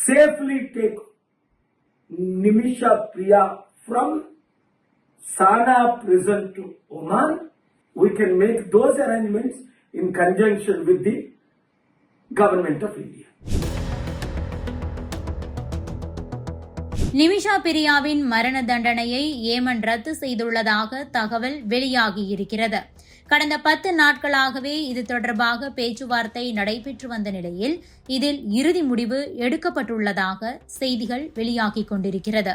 safely take Nimisha Priya from Sana prison to Oman, we can make those arrangements in conjunction with the government of India. Nimisha பிரியாவின் மரண தண்டனையை Yemen ரத்து செய்துள்ளதாக தகவல் வெளியாகியிருக்கிறது. கடந்த 10 நாட்களாகவே இது தொடர்பாக பேச்சுவார்த்தை நடைபெற்று வந்த நிலையில் இதில் இறுதி முடிவு எடுக்கப்பட்டுள்ளதாக செய்திகள் வெளியாகிக் கொண்டிருக்கிறது.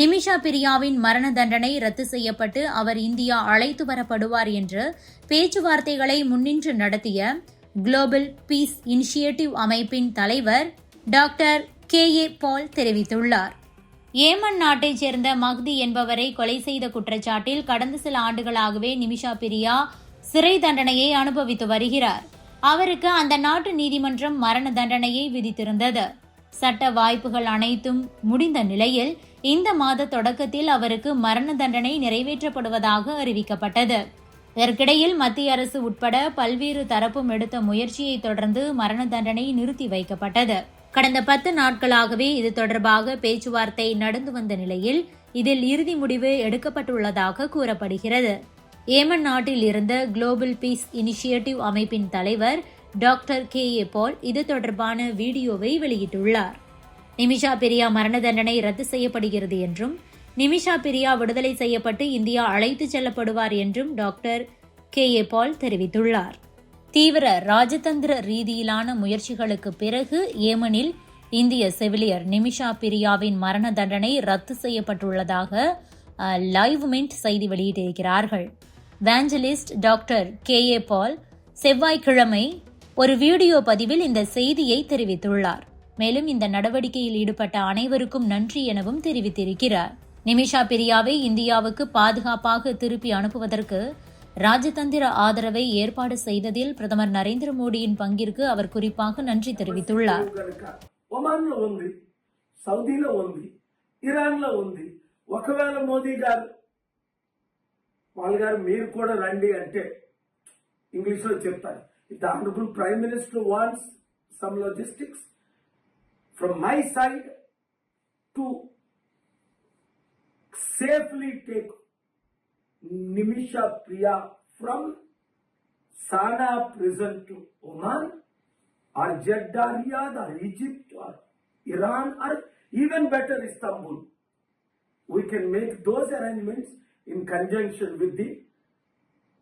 நிமிஷா பிரியாவின் மரண தண்டனை ரத்து செய்யப்பட்டு அவர் இந்தியா அழைத்து வரப்படுவார் என்று பேச்சுவார்த்தைகளை முன்னின்று நடத்திய குளோபல் பீஸ் இனிஷியேட்டிவ் அமைப்பின் தலைவர் டாக்டர் K.A. பால் தெரிவித்துள்ளார். ஏமன் நாட்டைச் சேர்ந்த மஹ்தி என்பவரை கொலை செய்த குற்றச்சாட்டில் கடந்த சில ஆண்டுகளாகவே நிமிஷா பிரியா சிறை தண்டனையை அனுபவித்து வருகிறார். அவருக்கு அந்த நாட்டு நீதிமன்றம் மரண தண்டனையை விதித்திருந்தது. சட்ட வாய்ப்புகள் அனைத்தும் முடிந்த நிலையில் இந்த மாத தொடக்கத்தில் அவருக்கு மரண தண்டனை நிறைவேற்றப்படுவதாக அறிவிக்கப்பட்டது. இதற்கிடையில் மத்திய அரசு உட்பட பல்வேறு தரப்பும் எடுத்த முயற்சியை தொடர்ந்து மரண தண்டனை நிறுத்தி வைக்கப்பட்டது. கடந்த 10 நாட்களாகவே இது தொடர்பாக பேச்சுவார்த்தை நடந்து வந்த நிலையில் இதில் இறுதி முடிவு எடுக்கப்பட்டுள்ளதாக கூறப்படுகிறது. ஏமன் நாட்டில் இருந்த குளோபல் பீஸ் இனிஷியேட்டிவ் அமைப்பின் தலைவர் டாக்டர் K.A. பால் இது தொடர்பான வீடியோவை வெளியிட்டுள்ளார். நிமிஷா பிரியா மரண தண்டனை ரத்து செய்யப்படுகிறது என்றும் நிமிஷா பிரியா விடுதலை செய்யப்பட்டு இந்தியா அழைத்துச் செல்லப்படுவார் என்றும் டாக்டர் K.A. பால் தெரிவித்துள்ளார். தீவிர ராஜதந்திர ரீதியிலான முயற்சிகளுக்கு பிறகு ஏமனில் இந்திய செவிலியர் நிமிஷா பிரியாவின் மரண தண்டனை ரத்து செய்யப்பட்டுள்ளதாக லைவ் மின்ட் செய்தி வெளியிட்டிருக்கிறார்கள். வாஞ்சலிஸ்ட் டாக்டர் K.A. பால் செவ்வாய்க்கிழமை ஒரு வீடியோ பதிவில் இந்த செய்தியை தெரிவித்துள்ளார். மேலும் இந்த நடவடிக்கையில் ஈடுபட்ட அனைவருக்கும் நன்றி எனவும் தெரிவித்திருக்கிறார். நிமிஷா பிரியாவை இந்தியாவுக்கு பாதுகாப்பாக திருப்பி அனுப்புவதற்கு ராஜதந்திர ஆதரவை ஏற்பாடு செய்ததில் பிரதமர் நரேந்திர மோடியின் பங்கிற்கு அவர் குறிப்பாக நன்றி தெரிவித்துள்ளார். ఒమాన్లో ఉంది, సౌదీలో ఉంది, ఇరాన్లో ఉంది. ఒకవేళ మోదీ గారు వాళ్ళగారు మీరు కూడా రండి అంటే ఇంగ్లీష్లో చెప్తారు. The honourable prime minister wants some logistics from my side to safely take Nimisha Priya from Sana prison to Oman or Jeddah, Riyadh or Egypt or Iran or even better Istanbul. We can make those arrangements in conjunction with the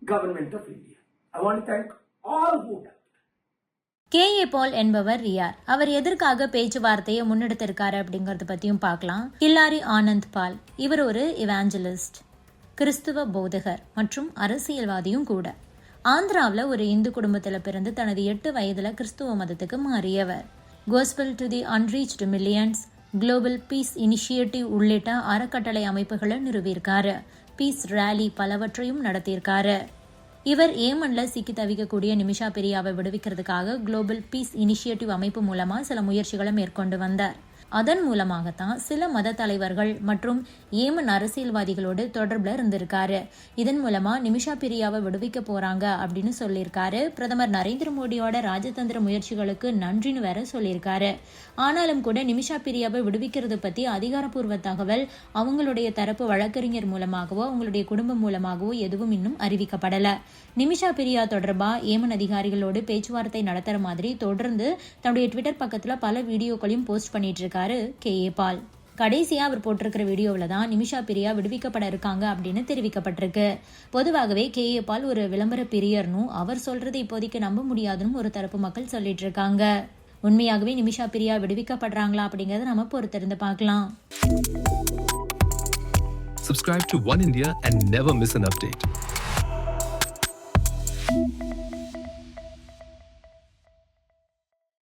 government of India. I want to thank all who helped. K.A. பால் என்பவர் யார்? அவர் எதற்காக பேச்சுவார்த்தையை முன்னெடுத்திருக்காரு அப்படிங்கறத பத்தியும் பார்க்கலாம். கில்லாரி ஆனந்த் பால் இவர் ஒரு இவாஞ்சலிஸ்ட், கிறிஸ்துவ போதகர் மற்றும் அரசியல்வாதியும் கூட. ஆந்திராவில் ஒரு இந்து குடும்பத்தில் பிறந்து தனது 8 வயதில் கிறிஸ்துவ மதத்துக்கு மாறியவர். Gospel to the unreached millions, global peace initiative உள்ளிட்ட அறக்கட்டளை அமைப்புகளை நிறுவியிருக்காரு. பீஸ் ரேலி பலவற்றையும் நடத்தியிருக்காரு. இவர் ஏமன்ல சிக்கி தவிக்கக்கூடிய நிமிஷா பிரியாவை விடுவிக்கிறதுக்காக குளோபல் பீஸ் இனிஷியேட்டிவ் அமைப்பு மூலமா சில முயற்சிகளை மேற்கொண்டு வந்தார். அதன் மூலமாகத்தான் சில மத தலைவர்கள் மற்றும் ஏமன் அரசியல்வாதிகளோடு தொடர்பில் இருந்திருக்காரு. இதன் மூலமா நிமிஷா பிரியாவை விடுவிக்க போறாங்க அப்படின்னு சொல்லியிருக்காரு. பிரதமர் நரேந்திர மோடியோட ராஜதந்திர முயற்சிகளுக்கு நன்றின்னு வேற சொல்லியிருக்காரு. ஆனாலும் கூட நிமிஷா பிரியாவை விடுவிக்கிறது பத்தி அதிகாரப்பூர்வ தகவல் அவங்களுடைய தரப்பு வழக்கறிஞர் மூலமாகவோ அவங்களுடைய குடும்பம் மூலமாகவோ எதுவும் இன்னும் அறிவிக்கப்படல. நிமிஷா பிரியா தொடர்பா ஏமன் அதிகாரிகளோடு பேச்சுவார்த்தை நடத்துற மாதிரி தொடர்ந்து தன்னுடைய ட்விட்டர் பக்கத்துல பல வீடியோக்களையும் போஸ்ட் பண்ணிட்டு இருக்காரு K.A. பால். கடைசியா அவர் போட்டிருக்கிற வீடியோவில் தான் நிமிஷா பிரியா விடுவிக்கப்பட இருக்காங்க அப்படின்னு தெரிவிக்கப்பட்டிருக்கு. பொதுவாகவே K.A. பால் ஒரு விளம்பர பிரியர்னும் அவர் சொல்றது இப்போதைக்கு நம்ப முடியாதுன்னு ஒரு தரப்பு மக்கள் சொல்லிட்டு இருக்காங்க. உண்மையாகவே நிமிஷா பிரியா விடுவிக்கப்படுறாங்களா அப்படிங்கறத நம்ம பொறுத்திருந்து பார்க்கலாம். Subscribe to One India and never miss an update.